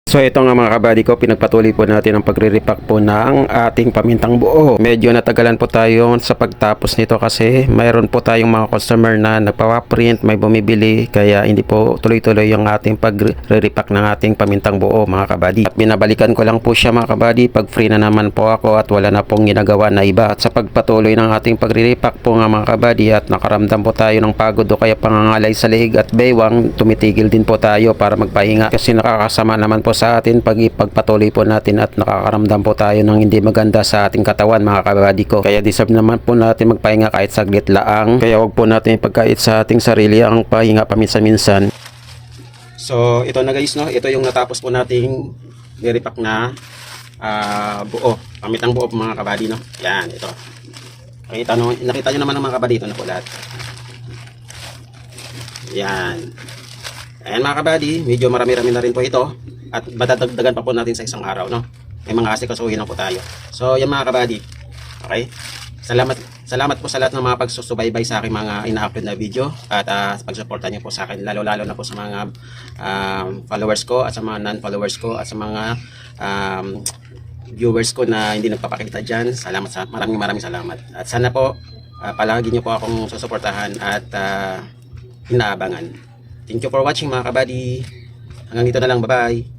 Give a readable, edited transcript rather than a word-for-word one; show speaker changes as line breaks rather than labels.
So ito nga mga kabady ko, pinagpatuloy po natin ang pagre-repack po ng ating pamintang buo. Medyo natagalan po tayo sa pagtapos nito kasi mayroon po tayong mga customer na nagpapaprint, may bumibili, kaya hindi po tuloy-tuloy yung ating pagre-repack ng ating pamintang buo mga kabady. At binabalikan ko lang po siya mga kabady pag free na naman po ako at wala na pong ginagawa na iba. At sa pagpatuloy ng ating pagre-repack po nga mga kabady at nakaramdam po tayo ng pagod o kaya pangangalay sa lihig at baywang, tumitigil din po tayo para magpahinga kasi nakakasama naman po sa atin pag ipagpatuloy po natin at nakakaramdam po tayo ng hindi maganda sa ating katawan mga kabady ko. Kaya deserve naman po natin magpahinga kahit saglit laang. Kaya wag po natin ipagkait sa ating sarili ang pahinga paminsan-minsan. So ito na guys, no? Ito yung natapos po nating repack na buo. Pamitang buo mga kabady, no? Yan, ito. Nakita nyo naman ng mga kabady, ito na po lahat. Yan. Ayan mga kabady, medyo marami-rami na rin po ito. At madadagdagan pa po natin sa isang araw, no? May mga asikasuhin na po tayo. So, yan mga kabady. Okay? Salamat po sa lahat ng mga pagsusubaybay sa aking mga ina-upload na video. At pagsuporta niyo po sa akin, lalo-lalo na po sa mga followers ko at sa mga non-followers ko at sa mga viewers ko na hindi nagpapakita dyan. Maraming salamat. At sana po, palagi niyo po akong susuportahan at inaabangan. Thank you for watching mga kabady. Hanggang dito na lang. Bye-bye.